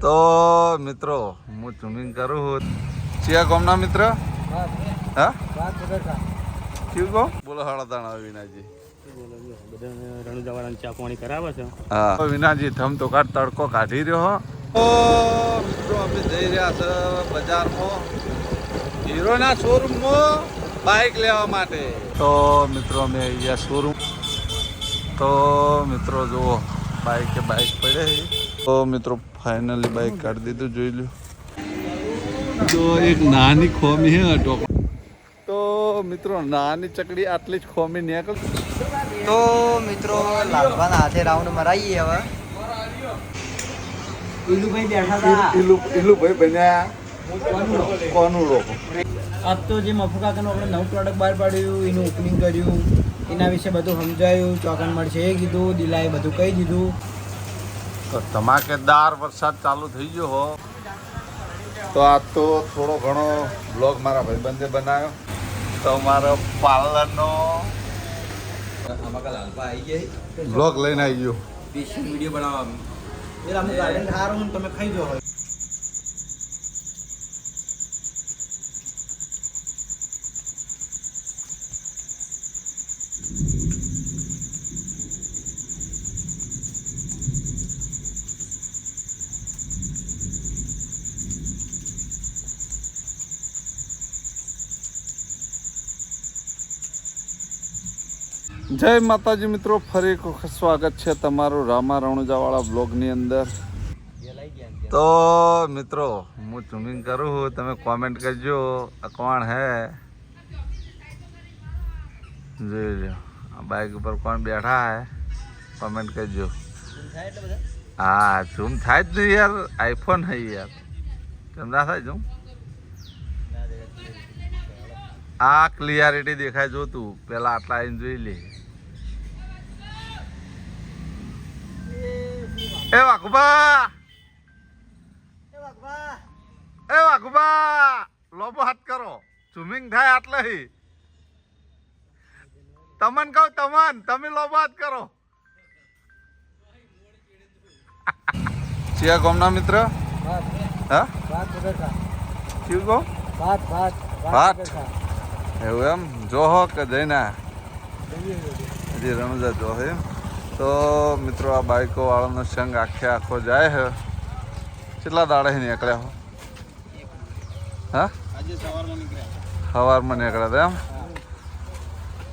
તો મિત્રો હું ઝૂમિંગ કરું છું ચિયા ગામના મિત્ર હા કયું ગામ બોલો હળદાણા વિનાજી રણુજાવાળાને ચા પાણી કરાવે છે. હા વિનાજી થમ તો કાઢ તડકો કાઢી રહ્યો હો મિત્રો અમે જઈ રહ્યા છે બજારમાં હીરોના શોરૂમમાં બાઇક લેવા માટે. તો મિત્રો અમે અહીંયા શોરૂમ તો મિત્રો જુઓ બાઇક પડે તો મિત્રો ફાઇનલી બાઇક કાઢી દીધું જોઈ લો. તો એક નાની ખોમી હે તો મિત્રો નાની ચકડી આટલી જ ખોમી નીકળ. તો મિત્રો લાલવાના હાથે રાઉન્ડ મરાઈએ હવે. ઈલુભાઈ બેઠા હતા. ઈલુભાઈ બન્યા કોનું લોકો આજ તો જે મફુકાકાનું આપણે નવું પ્રોડક્ટ બહાર પાડ્યું એનું ઓપનિંગ કર્યું એના વિશે બધું સમજાયું ચોકન મળશે એ કીધું દિલાએ બધું કહી દીધું. તો ધમાકેદાર વરસાદ ચાલુ થઈ ગયો હો. તો આ તો થોડો ઘણો બ્લોગ મારા ભાઈબંધે બનાવ્યો તો મારો પાર્લરનો બ્લોગ લઈને આવી ગયો સ્પેશિયલ વિડીયો બનાવવા. એટલે અમુક ગાર્ડન સારું તમે ખાઈ જો હોય. જય માતાજી મિત્રો, ફરી એક વખત સ્વાગત છે તમારું રામા રણુજાવાળા બ્લોગની અંદર. તો મિત્રો હું ઝૂમિંગ કરું છું, તમે કોમેન્ટ કરજો આ કોણ હે જોઈ લો. આ બાઇક ઉપર કોણ બેઠા હે કોમેન્ટ કરજો. હા ઝૂમ થાય જ નહીં યાર, આઈફોન હે યાર કેમ ના થાય ઝૂમ. આ ક્લિયરિટી દેખાય જો તું પેલા આટલા આવીને જોઈ લે. એ વાઘુબા લોબો હાથ કરો ઝૂમિંગ થાય આટલે તમન કહું તમે લોબો હાથ કરો. ચિયા ગામના મિત્ર હા કયું ગામ ભાત એવું એમ જો હો કે જઈને હજી રણુજા જો હે. તો મિત્રો આ બાઈકો વાળાનો સંગ આખો જાય છે. કેટલા દાડે નીકળ્યા હો? હા સવારમાં નીકળ્યા હતા એમ.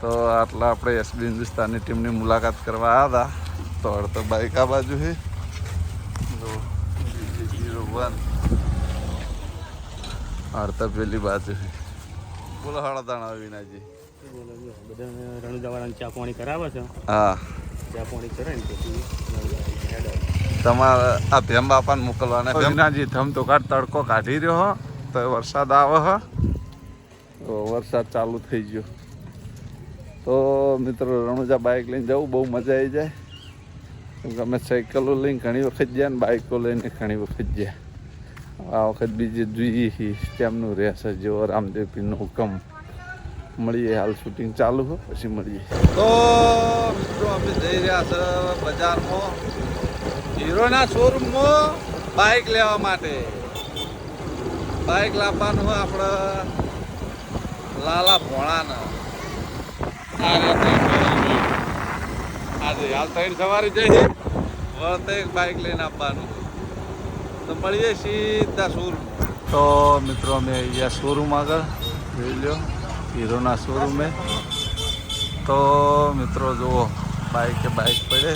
તો આટલા આપણે એસબી હિન્દુસ્તાનની ટીમની મુલાકાત કરવા આવ્યા હતા. તો અડધો બાઈક આ બાજુ છે 01 અડધા પેલી બાજુ છે. બોલો હળદાણા વિનાજી રણુજાવાળાને ચા પાણી કરાવે છે. હા ચા પાણી કરે ને પછી તમારે આ ભેમ બાપાને મોકલવાના. વિનાજી થમ તો કાઢ તડકો કાઢી રહ્યો હો તો વરસાદ આવે હો. તો વરસાદ ચાલુ થઈ ગયો. તો મિત્રો રણુજા બાઇક લઈને જવું બહુ મજા આવી જાય. કેમ કે અમે સાયકલો લઈને ઘણી વખત ગયા ને બાઇકો લઈને ઘણી વખત ગયા. આ વખત બીજે જોઈએ કેમનું રહેશે જેવો રામદેવ પીરનો હુકમ. મળીએ હાલ શૂટિંગ ચાલુ હોય પછી મળીએ. તો મિત્રો અમે જઈ રહ્યા છે બજારમાં હીરોના શોરૂમમાં બાઇક લેવા માટે. બાઇક લાવવાનું હોય આપણે લાલા ભોણાને. આજે હાલ 3 સવારે જઈએ વળતે એક બાઇક લઈને આપવાનું. તો મળીએ સીધા શોરૂમ. તો મિત્રો અમે અહીંયા શોરૂમ આગળ જોઈ લો હીરોના શોરૂમે. તો મિત્રો જુઓ બાઇક પડે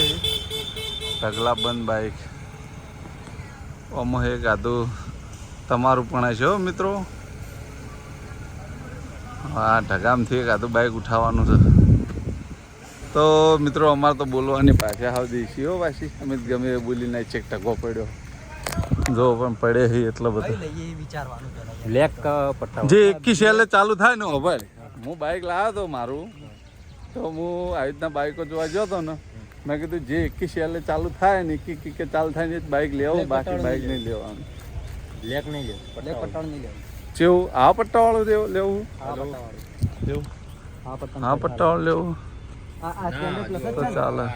ઢગલા બંધ બાઇક. આમાં એક આધું તમારું પણ છે મિત્રો. હા ઢગામથી એક આધું બાઇક ઉઠાવવાનું છે. તો મિત્રો અમારે તો બોલવાની પાછા હાવ દેશી હો પાછી. અમે ગમે એ બોલીને ચેક ઢગો પડ્યો જો પણ પડે છે એટલો બધો. બ્લેક પટ્ટા જે 21 સેલે ચાલુ થાય ને ભાઈ. હું બાઇક લાવ્યો હતો મારું તો હું આવી રીતના બાઇકો જોવા ગયો હતો ને. મેં કીધું જે 21 સેલે ચાલુ થાય ને કે ચાલુ થાય ને બાઇક લેવું બાકી બાઇક નહીં લેવાનું. બ્લેક નહીં લેવું, બ્લેક પટ્ટાવાળું નહીં લેવું. જેવું આ પટ્ટાવાળું લેવું હા પટ્ટાવાળું લેવું તો ચાલે.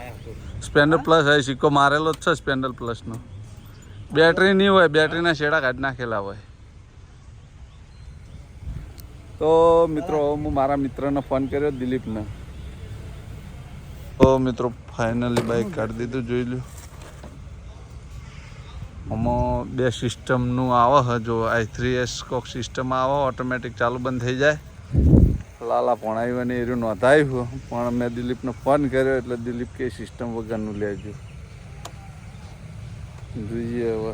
સ્પ્લેન્ડર પ્લસ એ સિક્કો મારેલો જ છે સ્પ્લેન્ડર પ્લસનો. બેટરી નહીં હોય, બેટરીના છેડા કાઢી નાખેલા હોય. તો મિત્રો હું મારા મિત્રને ફોન કર્યો, દિલીપને. તો મિત્રો ફાઇનલી બાઇક કાઢી દીધું, જોઈ લ્યો. આમાં 2 સિસ્ટમનું આવે છે. જો i3s કોક સિસ્ટમ આવે, ઓટોમેટિક ચાલુ બંધ થઈ જાય. લાલા ભણાવ્યું અને એરું નોંધાયું, પણ મેં દિલીપને ફોન કર્યો એટલે દિલીપ કે સિસ્ટમ વગરનું લેજો. જોઈએ હવે.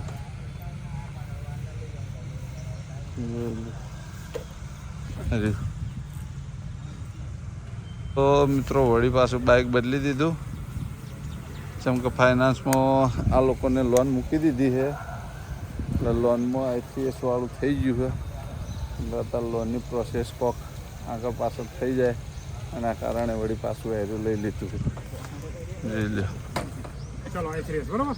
તો મિત્રો વળી પાછું બાઇક બદલી દીધું, જેમ કે ફાઇનાન્સમાં આ લોકોને લોન મૂકી દીધી છે એટલે લોનમાં i3s વાળું થઈ ગયું છે. એટલે અત્યારે લોનની પ્રોસેસ કોક આગળ પાછળ થઈ જાય એના કારણે વળી પાછું હેરું લઈ લીધું. જોઈ લો. ચાલો i3s બરોબર.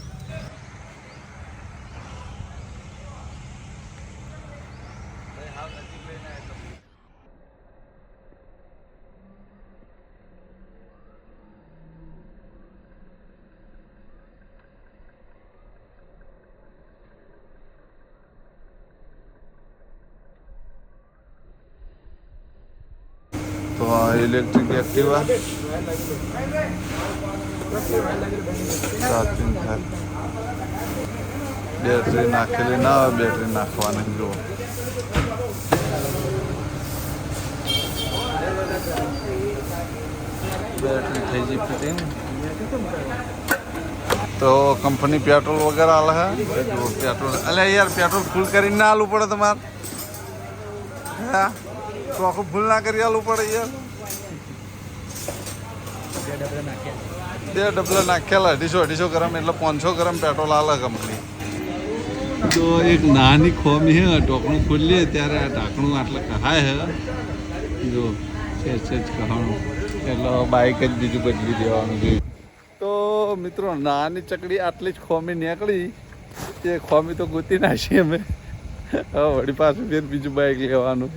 તો આ ઇલેક્ટ્રિક એક્ટિવા ચાર્જિંગ થાય. બેટરી નાખેલી ના હોય, બેટરી નાખવાની. જુઓ બેટરી થઈ ગઈ ફિટિંગ. તો કંપની પેટ્રોલ વગેરે આલે હે. જુઓ પેટ્રોલ. અલ્યા યાર પેટ્રોલ ફૂલ કરીને ના આલવું પડે તમારે? હા, તો આખું ફૂલ ના કરી આલવું પડે યાર. 2 ડબલા નાખેલા 250 ગ્રામ એટલે 500 ગ્રામ પેટ્રોલ આલે કંપની. તો એક નાની ખોમી હે, ઢોકણું ખોલીએ ત્યારે આ ઢાંકણું આટલે કહાય હે. જો છે કહાણું એટલે બાઇક જ બીજું બદલી દેવાનું જોઈએ. તો મિત્રો નાની ચકડી આટલી જ ખોમી નીકળી. એ ખોમી તો ગોતી નાખી અમે. હવે વળી પાછું ફેર બીજું બાઇક લેવાનું.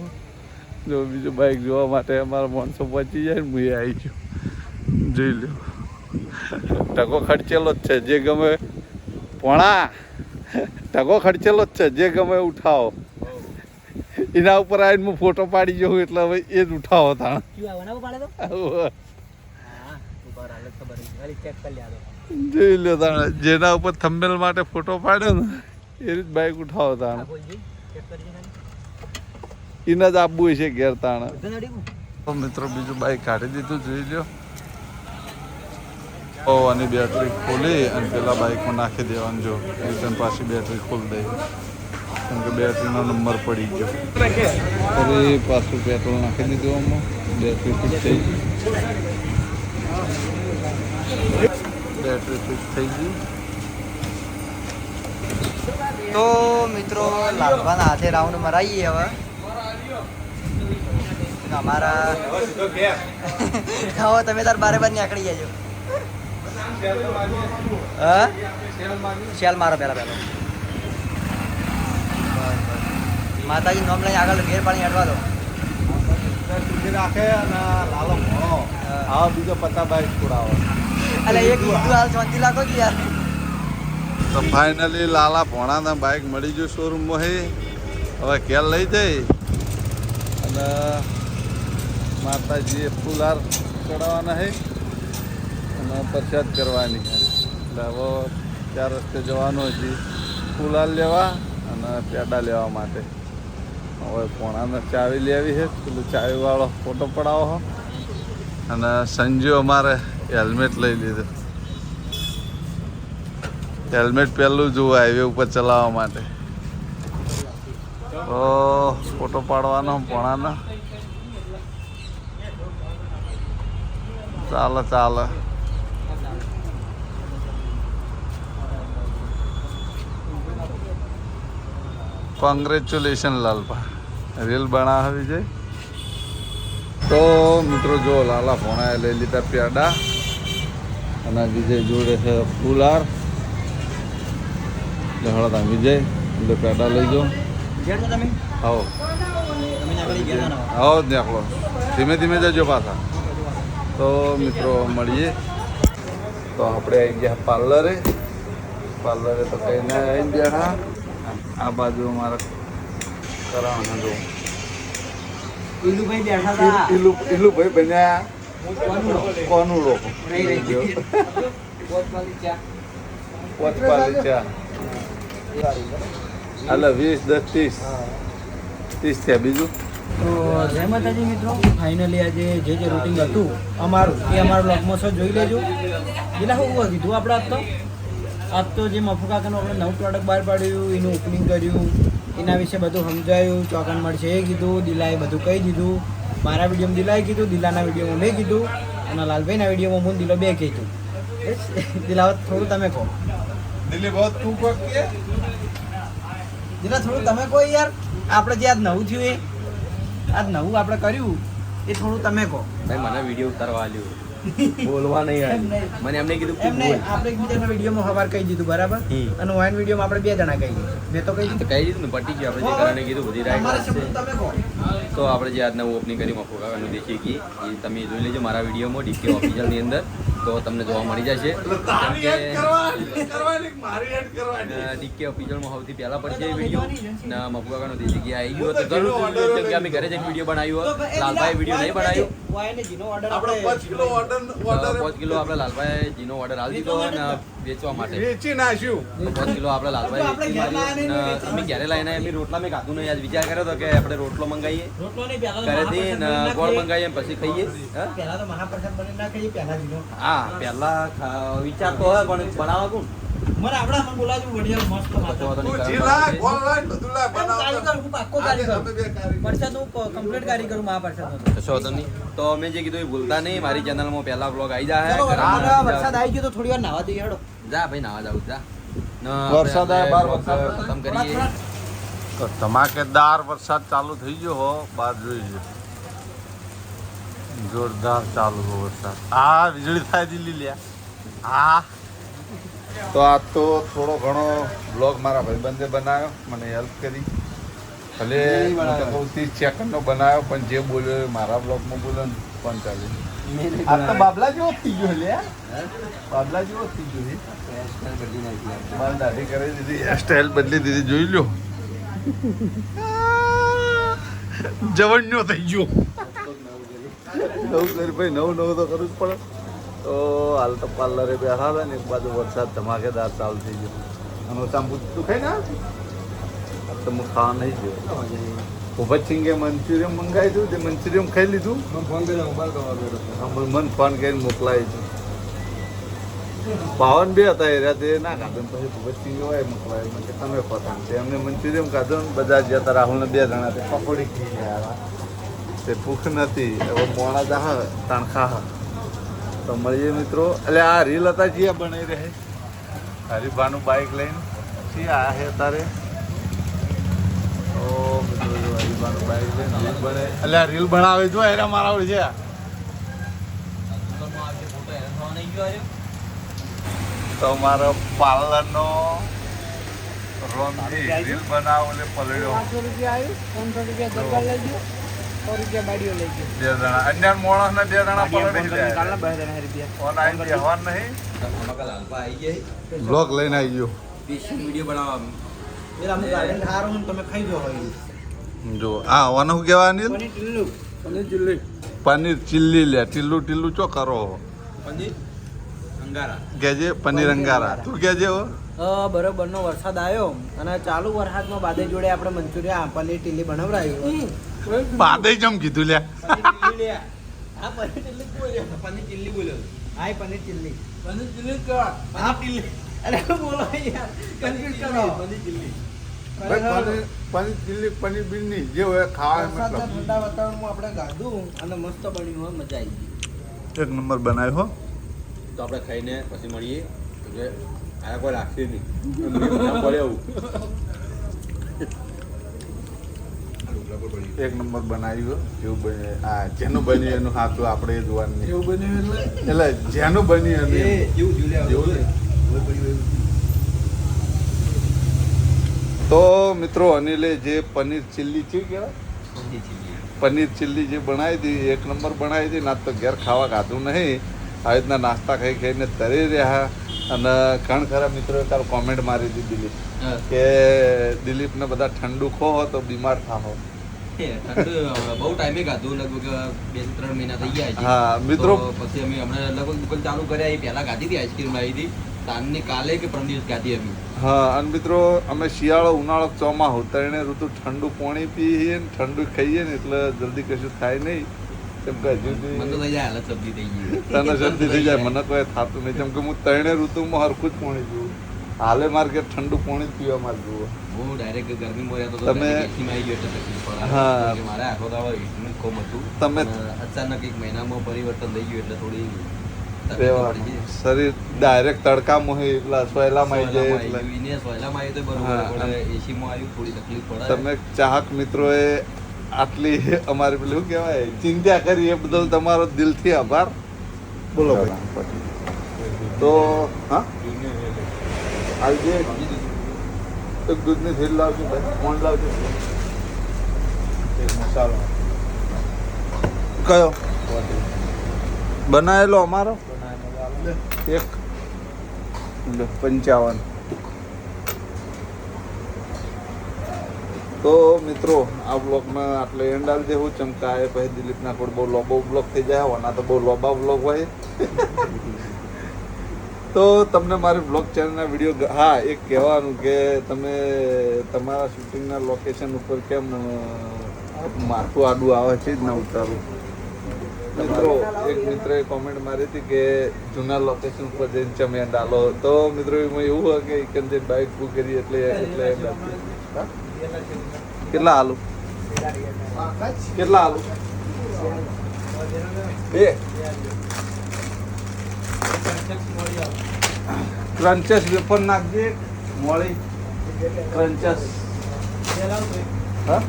જો બીજું બાઇક જોવા માટે અમારા માણસો પહોંચી જાય ને હું આવી ગયો. જોઈ લો, ટકો ખર્ચેલો જ છે. જે ગમે પોણા ટકો ખર્ચેલો જ છે. જે ગમે ઉઠાવો. એના ઉપર આવીને હું ફોટો પાડી જઉં એટલે હવે એ જ ઉઠાવો. તાણ જોઈ લો તાણ, જેના ઉપર થંબનેલ માટે ફોટો પાડ્યો ને એ રીત બાઇક ઉઠાવો. તાણ એને જ આપવું છે ઘેર. તાણ તો મિત્રો બીજું બાઇક કાઢી દીધું, જોઈ લો. આની બેટરી ખોલી અને પેલા બાઇકમાં નાખી દેવાનું. જો એકદમ પાછી બેટરી ખોલી દઈ, કેમ કે બેટરીનો નંબર પડી ગયો. ફરી પાછું પેટ્રોલ નાખી દીધું. આમાં બેટરી ફિટ થઈ ગઈ. બેટરી ફિટ થઈ ગઈ. તો મિત્રો લાલભાના હાથે રાઉન્ડ મરાઈએ હવે. અમારા હવે તમે તાર બારે બાર નીકળી જજો. હા, શેલ મારો પહેલા માતાજી નામ લઈને આગળ ઘેર પાણી હટવા દો. રાખે અને લાલો ભણો આવા બીજો 50 બાઇક છોડાવો. એટલે એક ઈદુ હાલ 34 લાખો જ યાર. તો ફાઇનલી લાલા ભોણાના બાઇક મળી ગયું શોરૂમમાં. હવે ઘેર લઈ જઈ અને માતાજીએ ફૂલહાર ચડાવવાના છે અને પ્રસાદ કરવાની છે. એટલે હવે 4 રસ્તે જવાનું હજી ફૂલહાર લેવા અને પેડા લેવા માટે. હવે પોણાને ચાવી લેવી છે. પેલું ચાવીવાળો ફોટો પડાવો. અને સંજુ અમારે હેલ્મેટ લઈ લીધું. હેલ્મેટ પહેલું જુઓ હાઈવે ઉપર ચલાવવા માટે. તો ફોટો પાડવાનો પોણાનો. ચાલે. કોંગ્રેચ્યુલેશન લાલપા, રીલ બનાવી છે. તો મિત્રો જો લાલા ભોણાએ લઈ લીધા પેડા અને વિજય જોડે છે ફૂલહાર. હળતા વિજય એટલે પેડા લઈ જાઓ. આવો આવો જ નીકળો, ધીમે ધીમે જજો પાછા. તો મિત્રો મળીએ. તો આપણે આવી ગયા પાર્લરે પાર્લરે તો કઈ ના આવીને બેઠા. આ બાજુ અમારા કરાવવાના જો ઈલુભાઈ બેઠા હતા. ઈલું ભાઈ બન્યા કોનુડો પોતવાળી ચા. પોચપાલી ચા. હાલો 20, 10, 30 થયા. બીજું તો જય માતાજી મિત્રો, ફાઇનલી આજે જે રૂટિંગ હતું અમારું એ અમારા બ્લોગમાં સર જોઈ લેજો. એટલે શું કીધું આપણે આજ તો જે મફુકાકાનું આપણે નવું પ્રોડક્ટ બહાર પાડ્યું, એનું ઓપનિંગ કર્યું, એના વિશે બધું સમજાયું. ચોકન મળશે એ કીધું, દિલાએ બધું કહી દીધું. મારા વિડીયોમાં દિલાએ કીધું, દિલાના વિડીયોમાં મેં કીધું, અને લાલભાઈના વિડીયોમાં હું દિલો બે કીધું. દિલાવત થોડું તમે કહો. દિલીપ બહુ તું કોક કે દિલા થોડું તમે કહો યાર. આપણે જે આજ નવું થયું આજ નવું આપણે કર્યું એ થોડું તમે કહો. ભાઈ મને વિડીયો ઉતારવા આલ્યો, બોલવા નહીં એમ આલ્યું. નહીં. મને એમને કીધું એમ નહીં, આપણે એકબીજાના વિડીયોમાં સવાર કહી દીધું બરાબર, અને વાઇન વિડીયોમાં આપણે 2 જણા કહી દીધું. મેં તો કહી તો દીધું. કહી દીધું ને, પટી ગયું. આપણે જે કરવાને કીધું બધી તમારે રાઈટ શબ્દ છે. તમે કહો. તો આપણે જે આજના ઓપનિંગ કરી મફુકાકાનું દેશી ઘી, એ તમે જોઈ લેજો મારા વિડીયોમાં ડીકે ઓફિશિયલની અંદર, તો તમને જોવા મળી જશે. ડીકે ઓફિશિયલમાં સૌથી પહેલા પડશે એ વિડીયો ને મફુકાકાનું દેશી ઘી આવી ગયો તો જરૂર કેમ કે અમે ઘરે જ એક વિડીયો બનાવ્યો. લાલભાઈ વિડીયો નહીં બનાવ્યો. વાઇન જીનો ઓર્ડર આપણે 5 કિલો ઓર્ડર 5 કિલો આપણે લાલભાઈ જીનો ઓર્ડર આપી દીધો અને વેચવા માટે વેચી નાખ્યું. 5 કિલો આપણે લાલભાઈ વેચી માર્યું. અને અમે ઘરે લઈને અમે રોટલા મેં ખાધું નહીં. આજ વિચાર કર્યો હતો કે આપણે રોટલો મંગાવીએ રોટલો નહીં, પહેલા તો ઘરેથી ને મહાપ્રસાદ ગોળ બની મંગાવીએ પછી ખાઈએ. હા? પહેલા તો મહાપ્રસાદ બની ના ખાઈએ, પહેલા જીનો. હા પહેલા વિચાર તો હોય પણ બનાવવા કોણ? મને આપણા મને બોલાવજો વડિયા મસ્ત પછી વાંધો નહીં, તું જી કરવા લાય, પડશે. ગોળ લાય, બધું લાય, એમ બનાવતા. કારીગર, હું પાક્કો કારીગર. અમે બે કારીગર. પ્રસાદ હું કમ્પ્લીટ કારીગર હું મહાપ્રસાદનો. કશો વાંધો નહીં. તો મેં જે કીધું એ ભૂલતા નહીં. મારી ચેનલમાં પહેલા બ્લોગ આવી જાય. ચલો, ઘરે વરસાદ આવી ગયો તો થોડી વાર નાહવા દઈએ હેડો. જા ભાઈ નાવા જાવ જા. ને વરસાદ આપણે આવ્યા, બાર vlog વરસાદ. ખતમ કરીએ. તો ધમાકેદાર વરસાદ ચાલુ થઈ ગયો હો. બાર જોઈ જોરદાર ચાલુ હો વરસાદ. આ વીજળી થાય દિલ્હી લ્યા. આ તો આ તો થોડો ઘણો બ્લોગ મારા ભાઈબંધે બનાવ્યો, મને હેલ્પ કરી. ભલે હું તો કહું 30 સેકન્ડનો બનાવ્યો, પણ જે બોલ્યો એ મારા બ્લોગમાં બોલ્યો ને 45. આ તો બાબલા જેવો થઈ ગયો લ્યા. બાબલા જેવો થઈ ગયો છે. મારે દાઢી કરી દીધી, હેરસ્ટાઈલ બદલી દીધી, જોઈ લો. જવણ્યો થઈ ગયો. નવું કરી ભાઈ, નવું તો કરવું જ પડે. તો હાલ તો પાર્લરે બેઠા હતા ને એક બાજુ વરસાદ ધમાકેદાર ચાલુ થઈ ગયો. અને ચાંપુ તું ખાઈ ના તો હું ખાવા નહીં ગયો. ભૂપત સિંગે મંચુરિયમ મંગાવી હતું, તે મંચુરિયમ ખાઈ લીધું. મને ફોન કરીને મોકલાવી હતું. પાવન બે હતા એ રાતે ના ખાધું, પછી ભૂપત સિંગે હોય મોકલાવી. મને કે તમે પસંદ છે એમને મંચુરિયમ ખાધું ને બધા ગયા હતા. રાહુલને 2 જણા તે પકોડી ખાઈ ગયા. તે ભૂખ નથી, હવે મોડા જા તણખા. તો મળીએ મિત્રો. એટલે આ રીલ હતા જ્યાં બનાવી રહે હરીભાનું બાઇક લઈને પછી આ હે તારે. ઓ મિત્રો જો હરીભાનું બાઇક લઈને રીલ બને, એટલે આ રીલ બનાવે જો એરા મારા છે. તો મારો પાર્લરનો રોમજી રીલ બનાવો એટલે પલડ્યો. 500 રૂપિયા આવ્યું, 500 રૂપિયા દરબાર લઈ ગયો, 100 રૂપિયા બાડીઓ લઈ ગયો. 2 જણા અન્ય માણસ ને 2 જણા પલડી કાલના જાય. 2 રૂપિયા. ઓનલાઈન બેહવાન નહીં. મફુકા લાલભાઈ આવી જાય. બ્લોગ લઈને આવી ગયો. સ્પેશિયલ વિડીયો બનાવવા. પેલા અમુક ગાર્ડન ખારો હું તમે ખાઈ જો હોય. જો આ આનું શું કહેવાય અનિલ? પનીર ટીલ્લું. પનીર ચીલ્લી. પનીર ચીલ્લી લે. ટીલ્લું ચો કરો પનીર અંગારા. કેજે પનીર અંગારા. તું કેજે હો. બરોબરનો વરસાદ આવ્યો અને ચાલુ વરસાદમાં બાદે જોડે આપણે મંચુરિયન પનીર ટીલ્લી બનાવરાયું. બાદે જમ કીધું લે. પનીર ટીલ્લી લે. હા પનીર ટીલ્લી બોલ્યો. પનીર ટીલ્લી બોલ્યો. હા પનીર ટીલ્લી. પનીર ટીલ્લી કર. હા ટીલ્લી. અરે બોલો યાર. કન્ફ્યુઝ કરો. પનીર ટીલ્લી. પનીર ચીલ્લી પનીર બિલ્લી જે હોય ખાવા વરસાદના ઠંડા વાતાવરણમાં આપણે ગાધું અને મસ્ત બન્યું હોય, મજા આવી ગઈ. એક નંબર બનાવ્યો હો. તો આપણે ખાઈને પછી મળીએ. એટલે આ કોઈ રાખશે નહીં. પડે એવું. એક નંબર બનાવ્યું જેવું બને. આ જેનું બન્યું એનું હાથું આપણે એ જોવાનું નહીં. એવું બન્યું એટલે જેનું બન્યું એનું એમ. જેવું જેવું નહીં. તો મિત્રો અનિલે જે પનીર ચીલ્લી છે કહેવાય, પનીર ચીલ્લી જે બનાવી હતી એક નંબર બનાવી હતી. ના તો ઘેર ખાવા ખાધું નહીં, આવી રીતના નાસ્તા ખાઈ ખાઈને તરી રહ્યા. અને ઘણા ખરા મિત્રોએ કાલ કોમેન્ટ મારી હતી દિલીપ હા. કે દિલીપને બધા ઠંડુ ખો તો બીમાર થાહો. ઠંડુ બહુ ટાઈમે ખાધું, લગભગ 2-3 મહિના થઈ ગયા છે. હા, મિત્રો. તો પછી અમે હમણાં લગભગ દુકાન ચાલુ કર્યા, એ પહેલા ખાધી હતી આઈસ્ક્રીમ લાવી હતી, તાનની કાલે કે પરમ દિવસ ખાધી અમે. હા, અને મિત્રો અમે શિયાળો ઉનાળો ચોમાસું ત્રણે ઋતુ ઠંડુ પાણી પીએ ને ઠંડુ ખાઈએ ને એટલે જલ્દી કશું થાય નહીં. કેમ કે હજુ મને તો થઈ જાય હાલત શરદી થઈ ગઈ. તને શરદી થઈ જાય, મને કોઈ થતું નહીં. કેમ કે હું ત્રણે ઋતુમાં હરખું જ પાણી પીવું. હાલે મારે કે ઠંડુ પાણી જ પીવા માં જુઓ. હું ડાયરેક્ટ ગરમીમાં રહેતો તો તમે- એસીમાં આવી ગયો એટલે તકલીફ પડે. હા. કે મારે આખો દાડો એસીનું જ કોમ હતું. તમે- અને અચાનક એક મહિનામાં પરિવર્તન થઈ ગયું એટલે થોડી તકલીફ રહેવાનું. પડી ગઈ. શરીર ડાયરેક્ટ તડકામાં હોય એટલા સોયલામાં આવી જાય એટલે સોયલામાં આવી ગયું. એને સોયલામાં આવ્યું તો બરોબર, હા. પણ એસીમાં આવ્યું થોડી તકલીફ પડે. તમે ચાહક મિત્રોએ આટલી અમારી પેલું શું કહેવાય ચિંતા કરી એ બદલ તમારો દિલથી આભાર. બોલો ભાઈ. તો હા આજે એક દૂધની થેલી લાવજો ભાઈ, કોણ લાવજો? મસાલો કયો બનાવેલો અમારો? એક 55. તો મિત્રો આ બ્લોગમાં આટલે એન્ડ આવી દેવું ચમકાય પછી દિલીપના કોઈ બહુ લોબો બ્લોગ થઈ જાય હોના તો બહુ લોબા બ્લોગ હોય. તો તમને મારી બ્લોગ ચેનલના વિડીયો હા એક કહેવાનું કે તમે તમારા શૂટિંગના લોકેશન ઉપર કેમ માથું આડું આવે છે જ ના ઉતારું. મિત્રો એક મિત્રએ કોમેન્ટ મારી હતી કે જૂના લોકેશન ઉપર જઈને ચમે ડાલો. તો મિત્રો એમાં એવું હોય કે એકંદરે બાઇક બુક કરી એટલે એન્ડ આપી. હા? કેટલા હાલું? કેટલા હાલું? બે ક્રંચસ વેફર નાખજે મોળી ક્રંચસ. હા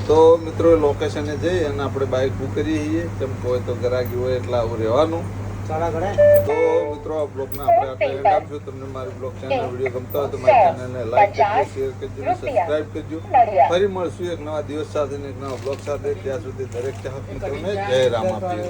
તો મિત્રો લોકેશને જઈ અને આપણે બાઇક બુક કરીએ છીએ. કેમ કે હોય તો ગરાગી હોય એટલે આવું રહેવાનું. તો મિત્રો આ બ્લોગને આપણે આટલે એન્ડ આપશું. તમને મારી બ્લોગ ચેનલ વિડીયો ગમતો હોય તો મારી ચેનલને લાઈક કરજો, શેર કરજો, સબસ્ક્રાઇબ કરજો. ફરી મળશું એક નવા દિવસ સાથે ને એક નવા બ્લોગ સાથે. ત્યાં સુધી દરેક ચાહક મિત્રોને જય રામ આપીએ.